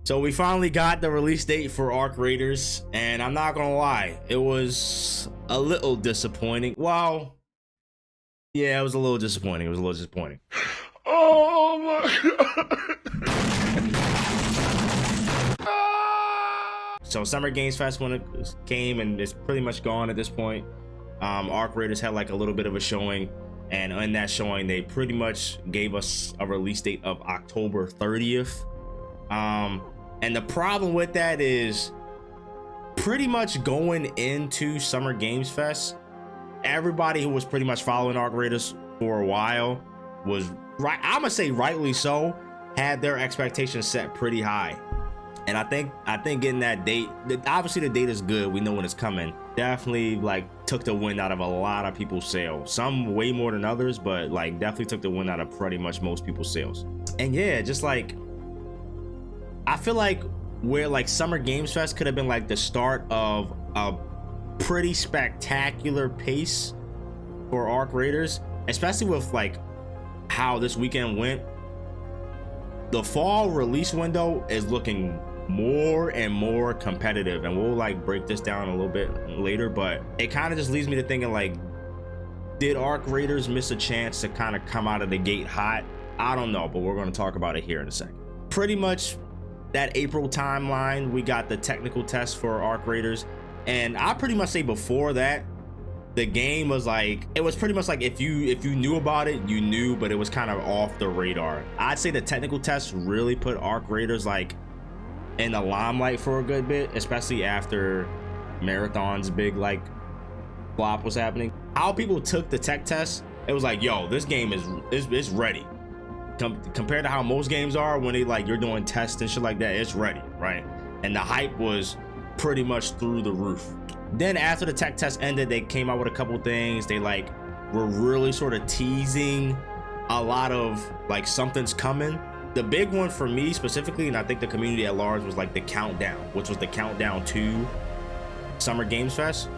So we finally got the release date for Arc Raiders, and I'm not gonna lie, it was a little disappointing. Well, yeah, it was a little disappointing. Oh my God. So Summer Games Fest, when it came, and it's pretty much gone at this point. Arc Raiders had like a little bit of a showing, and in that showing they pretty much gave us a release date of October 30th. And the problem with that is pretty much going into Summer Games Fest, everybody who was pretty much following Arc Raiders for a while was right, I'm gonna say rightly so, had their expectations set pretty high. And I think getting that date, obviously the date is good, we know when it's coming, definitely like took the wind out of a lot of people's sails. Some way more than others, but like definitely took the wind out of pretty much most people's sails. And yeah, just like, I feel like where like Summer Games Fest could have been like the start of a pretty spectacular pace for Arc Raiders, especially with like how this weekend went. The fall release window is looking more and more competitive, and we'll like break this down a little bit later, but it kind of just leads me to thinking like, did Arc Raiders miss a chance to kind of come out of the gate hot? I don't know, but we're going to talk about it here in a second. Pretty much that April timeline, we got the technical test for Arc Raiders, and I pretty much say before that the game was like, it was pretty much like if you knew about it, you knew, but it was kind of off the radar. I'd say the technical test really put Arc Raiders like in the limelight for a good bit, especially after Marathon's big like flop was happening. How people took the tech test, it was like, yo, this game is ready. Compared to how most games are when they like you're doing tests and shit like that, it's ready, right? And the hype was pretty much through the roof. Then after the tech test ended, they came out with a couple things. They like were really sort of teasing a lot of like something's coming. The big one for me specifically, and I think the community at large, was like the countdown, which was the countdown to Summer Games Fest.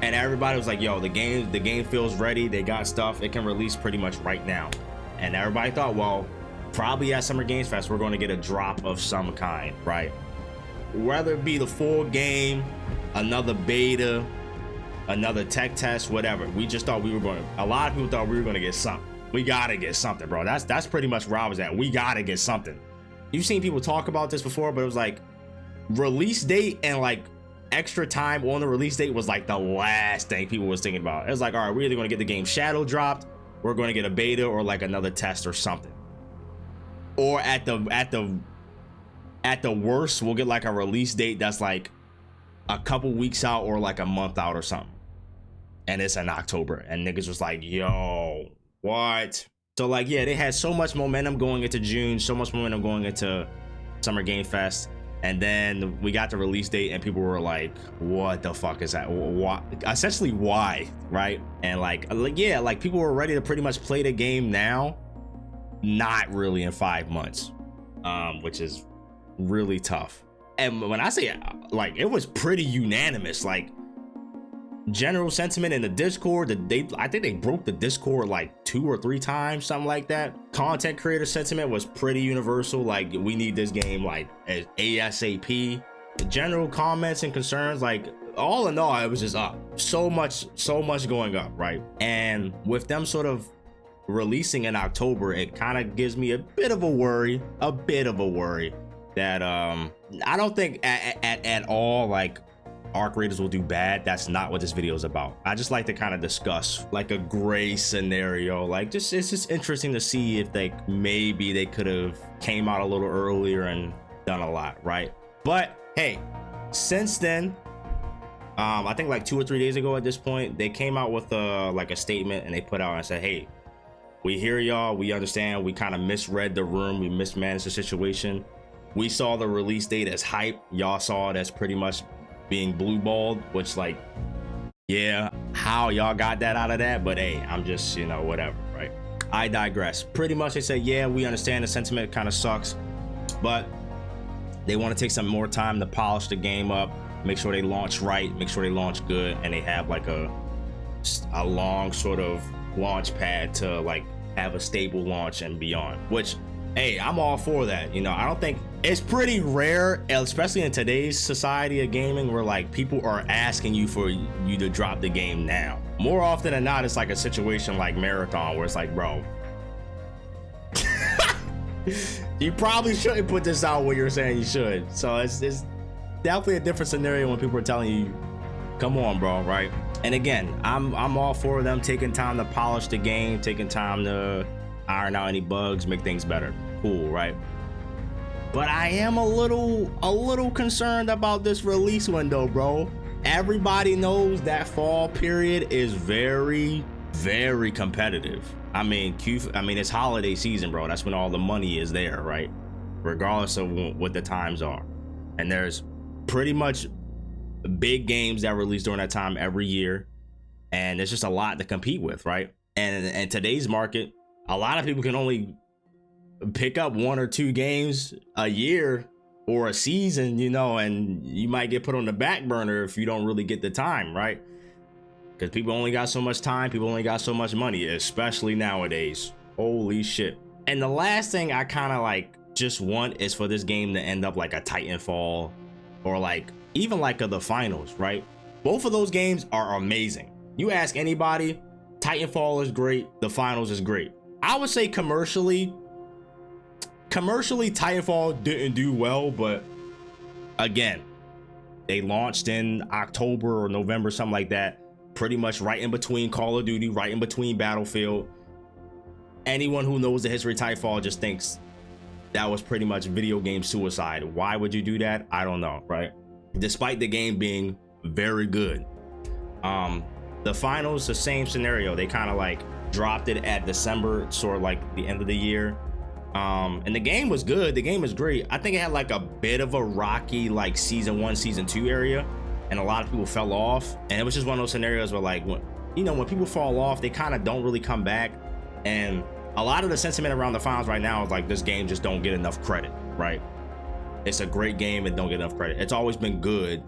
And everybody was like, yo, the game feels ready, they got stuff, it can release pretty much right now. And everybody thought, well, probably at Summer Games Fest, we're going to get a drop of some kind, right? Whether it be the full game, another beta, another tech test, whatever. We just thought we were going to, a lot of people thought we were going to get something. We got to get something, bro. That's pretty much where I was at. We got to get something. You've seen people talk about this before, but it was like release date and like extra time on the release date was like the last thing people was thinking about. It was like, all right, we're either going to get the game shadow dropped, we're going to get a beta, or like another test or something. Or at the worst, we'll get like a release date that's like a couple weeks out or like a month out or something. And it's in October, and niggas was like, yo, what? So like, yeah, they had so much momentum going into June, so much momentum going into Summer Game Fest. And then we got the release date and people were like, what the fuck is that? Why? Essentially, why, right? And like, yeah, like people were ready to pretty much play the game now, not really in 5 months, which is really tough. And when I say like, it was pretty unanimous, like general sentiment in the Discord, I think they broke the Discord like 2 or 3 times, something like that. Content creator sentiment was pretty universal, like we need this game like ASAP. The general comments and concerns, like all in all, it was just up. So much going up, right? And with them sort of releasing in October, it kind of gives me a bit of a worry that I don't think at all like Arc Raiders will do bad. That's not what this video is about. I just like to kind of discuss like a gray scenario. Like it's just interesting to see if maybe they could have came out a little earlier and done a lot, right? But hey, since then, I think like 2 or 3 days ago at this point, they came out with like a statement, and they put out and said, hey, we hear y'all, we understand, we kind of misread the room, we mismanaged the situation. We saw the release date as hype, y'all saw it as pretty much being blue balled, which like, yeah, how y'all got that out of that, but hey, I'm just, you know, whatever, right? I digress. Pretty much they said, yeah, we understand the sentiment kind of sucks, but they want to take some more time to polish the game up, make sure they launch right, make sure they launch good, and they have like a long sort of launch pad to like have a stable launch and beyond, which Hey, I'm all for that. You know, I don't think it's pretty rare, especially in today's society of gaming, where like people are asking you for you to drop the game now. More often than not, it's like a situation like Marathon where it's like, bro, you probably shouldn't put this out when you're saying you should. So it's definitely a different scenario when people are telling you, come on, bro, right? And again, I'm all for them taking time to polish the game, taking time to iron out any bugs, make things better. Cool, right? But I am a little concerned about this release window, bro. Everybody knows that fall period is very, very competitive. I mean, it's holiday season, bro. That's when all the money is there, right? Regardless of what the times are. And there's pretty much big games that release during that time every year. And there's just a lot to compete with, right? And in today's market, a lot of people can only pick up 1 or 2 games a year or a season, you know, and you might get put on the back burner if you don't really get the time, right? Because people only got so much time, people only got so much money, especially nowadays. Holy shit. And the last thing I kind of like just want is for this game to end up like a Titanfall or like even like the finals, right? Both of those games are amazing. You ask anybody, Titanfall is great, the finals is great. I would say commercially Titanfall didn't do well, but again, they launched in October or November, something like that, pretty much right in between Call of Duty, right in between Battlefield. Anyone who knows the history of Titanfall just thinks that was pretty much video game suicide. Why would you do that? I don't know, right? Despite the game being very good. The finals, the same scenario. They kind of like dropped it at December, sort of like the end of the year. And the game was good. The game was great. I think it had like a bit of a rocky like season 1, season 2 area, and a lot of people fell off. And it was just one of those scenarios where like, when people fall off, they kind of don't really come back. And a lot of the sentiment around the finals right now is like, this game just don't get enough credit, right? It's a great game and don't get enough credit. It's always been good.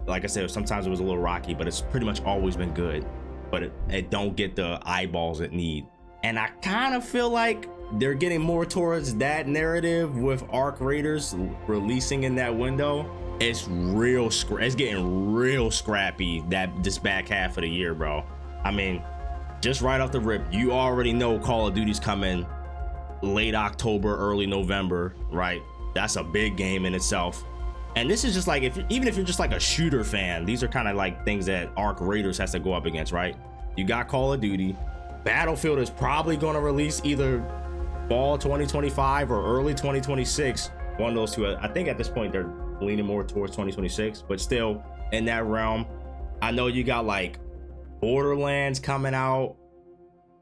Like I said, sometimes it was a little rocky, but it's pretty much always been good. But it don't get the eyeballs it need. And I kind of feel like they're getting more towards that narrative with Arc Raiders releasing in that window. It's getting real scrappy this back half of the year, bro. I mean, just right off the rip, you already know Call of Duty's coming late October, early November, right? That's a big game in itself. And this is just like, even if you're just like a shooter fan, these are kind of like things that Arc Raiders has to go up against, right? You got Call of Duty. Battlefield is probably going to release either fall 2025 or early 2026. One of those two. I think at this point they're leaning more towards 2026, but still in that realm. I know you got like Borderlands coming out.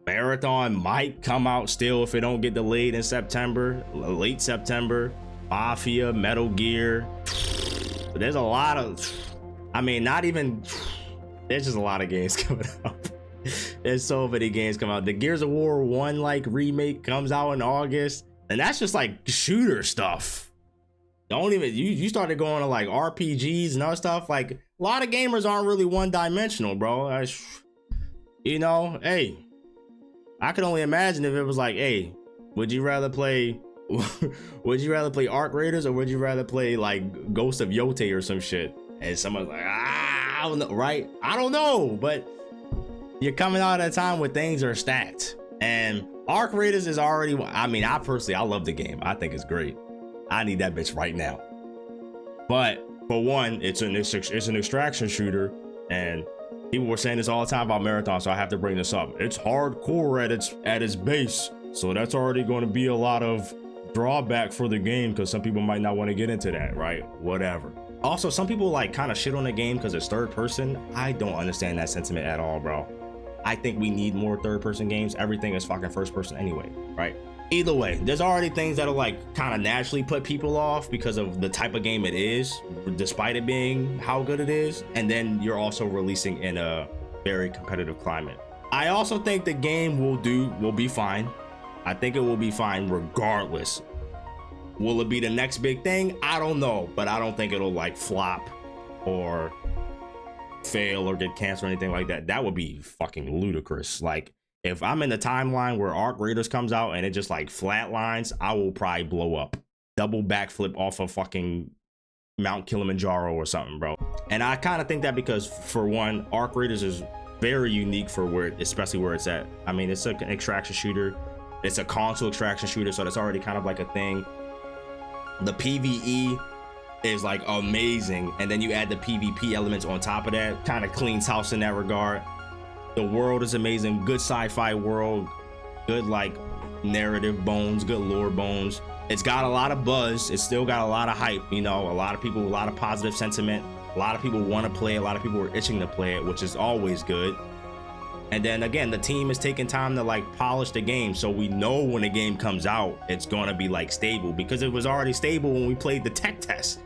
Marathon might come out still if it don't get delayed in September, late September. Mafia, Metal Gear. But there's a lot of, there's just a lot of games coming out. There's so many games coming out. The Gears of War 1 like remake comes out in August, and that's just like shooter stuff. Don't even, you started going to like RPGs and other stuff. Like a lot of gamers aren't really one-dimensional, bro. Hey, I could only imagine if it was like, hey, would you rather play Arc Raiders or would you rather play like Ghost of Yote or some shit? And someone's like, I don't know, right? I don't know, but you're coming out at a time where things are stacked. And Arc Raiders is already, I personally, I love the game. I think it's great. I need that bitch right now. But for one, it's an extraction shooter, and people were saying this all the time about Marathon, so I have to bring this up. It's hardcore at its base, so that's already going to be a lot of drawback for the game because some people might not want to get into that, right? Whatever. Also, some people like kind of shit on the game because it's third person. I don't understand that sentiment at all, bro. I think we need more third person games. Everything is fucking first person anyway, right? Either way, there's already things that'll like kind of naturally put people off because of the type of game it is, despite it being how good it is. And then you're also releasing in a very competitive climate. I also think the game will be fine. I think it will be fine regardless. Will it be the next big thing? I don't know, but I don't think it'll like flop or fail or get canceled or anything like that. That would be fucking ludicrous. Like, If I'm in the timeline where Arc Raiders comes out and it just like flatlines, I will probably blow up. Double backflip off of fucking Mount Kilimanjaro or something, bro. And I kind of think that because, for one, Arc Raiders is very unique for where, especially where it's at. I mean, it's an extraction shooter. It's a console extraction shooter, so that's already kind of like a thing. The PvE is like amazing, and then you add the PvP elements on top of that, kind of cleans house in that regard. The world is amazing, good sci-fi world, good like narrative bones, good lore bones. It's got a lot of buzz, it's still got a lot of hype, you know, a lot of people, a lot of positive sentiment, a lot of people want to play, a lot of people are itching to play it, which is always good. And then again, the team is taking time to like polish the game, so we know when the game comes out it's gonna be like stable, because it was already stable when we played the tech test.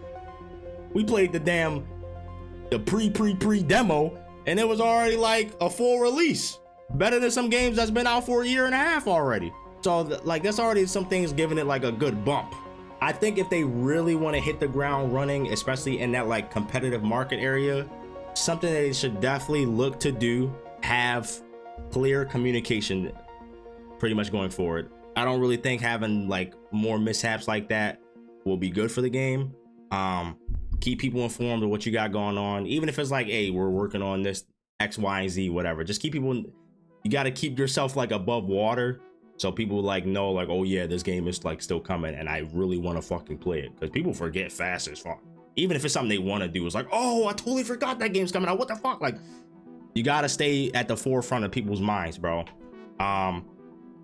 We played the pre demo, and it was already like a full release, better than some games that's been out for a year and a half already. So like that's already some things giving it like a good bump. I think if they really want to hit the ground running, especially in that like competitive market area, something that they should definitely look to do, have clear communication pretty much going forward. I don't really think having like more mishaps like that will be good for the game. Keep people informed of what you got going on, even if it's like, hey, we're working on this X, Y, and Z, whatever. Just keep people, you got to keep yourself like above water, so people like know like, oh yeah, this game is like still coming and I really want to fucking play it, because people forget fast as fuck. Even if it's something they want to do, it's like, oh, I totally forgot that game's coming out, what the fuck. Like, you got to stay at the forefront of people's minds, bro.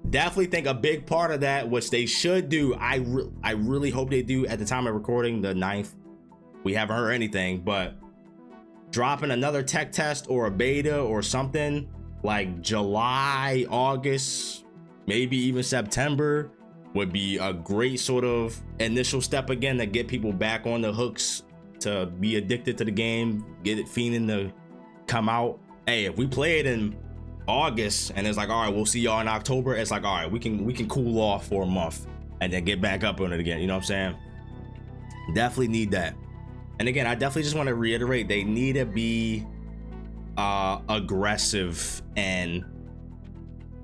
Definitely think a big part of that, which they should do, I really hope they do at the time of recording, the 9th, we haven't heard anything, but dropping another tech test or a beta or something like July, August, maybe even September would be a great sort of initial step again to get people back on the hooks, to be addicted to the game, get it fiending to come out. Hey, if we play it in August and it's like, all right, we'll see y'all in October, it's like, all right, we can cool off for a month and then get back up on it again. You know what I'm saying? Definitely need that. And again, I definitely just want to reiterate, they need to be aggressive and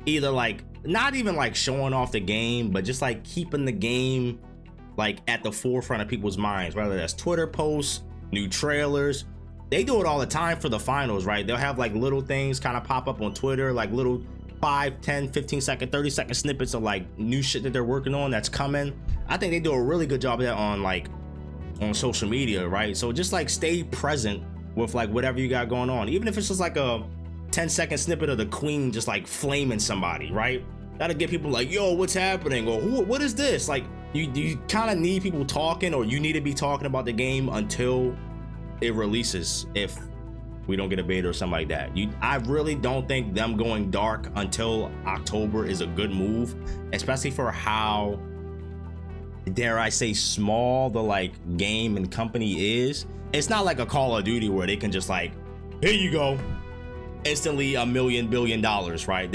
either like not even like showing off the game, but just like keeping the game like at the forefront of people's minds, whether that's Twitter posts, new trailers. They do it all the time for the finals, right? They'll have like little things kind of pop up on Twitter, like little 5, 10, 15 second, 30 second snippets of like new shit that they're working on that's coming. I think they do a really good job of that on social media, right? So just like stay present with like whatever you got going on, even if it's just like a 10-second snippet of the Queen just like flaming somebody, right? That'll get people like, yo, what's happening, or what is this? Like you kind of need people talking, or you need to be talking about the game until it releases, if we don't get a beta or something like that. I really don't think them going dark until October is a good move, especially for how, dare I say, small the like game and company is. It's not like a Call of Duty where they can just like, here you go, instantly $1 billion, right?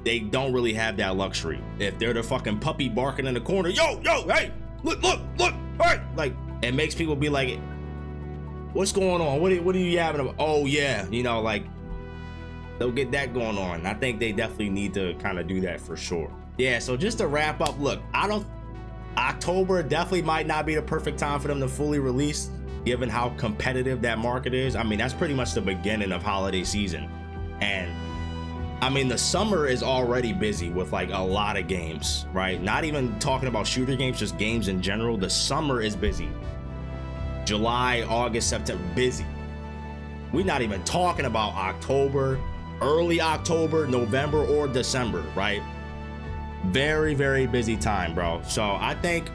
They don't really have that luxury. If they're the fucking puppy barking in the corner, yo, hey, look, hey, like, it makes people be like, what's going on? What are you having about? Oh yeah, you know, like they'll get that going on. I think they definitely need to kind of do that for sure. Yeah, so just to wrap up, look, October definitely might not be the perfect time for them to fully release, given how competitive that market is. I mean, that's pretty much the beginning of holiday season. And I mean, the summer is already busy with like a lot of games, right? Not even talking about shooter games, just games in general. The summer is busy. July, August, September, busy. We're not even talking about October, early October, November, or December, right? Very, very busy time, bro. So I think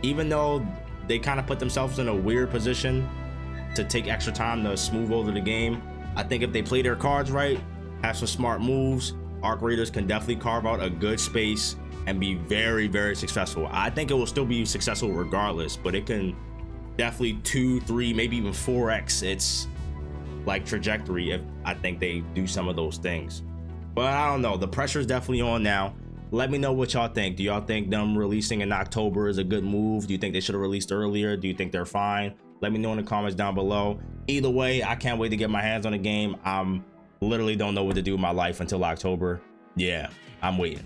even though they kind of put themselves in a weird position to take extra time to smooth over the game, I think if they play their cards right, have some smart moves, Arc Raiders can definitely carve out a good space and be very, very successful. I think it will still be successful regardless, but it can definitely 2, 3, maybe even 4x its like trajectory if I think they do some of those things. But I don't know, the pressure is definitely on now. Let me know what y'all think. Do y'all think them releasing in October is a good move? Do you think they should have released earlier? Do you think they're fine? Let me know in the comments down below. Either way, I can't wait to get my hands on the game. Literally don't know what to do with my life until October. Yeah, I'm waiting.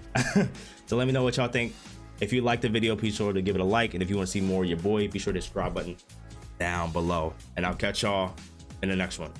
So let me know what y'all think. If you liked the video, be sure to give it a like, and if you want to see more of your boy, be sure to subscribe button down below, and I'll catch y'all in the next one.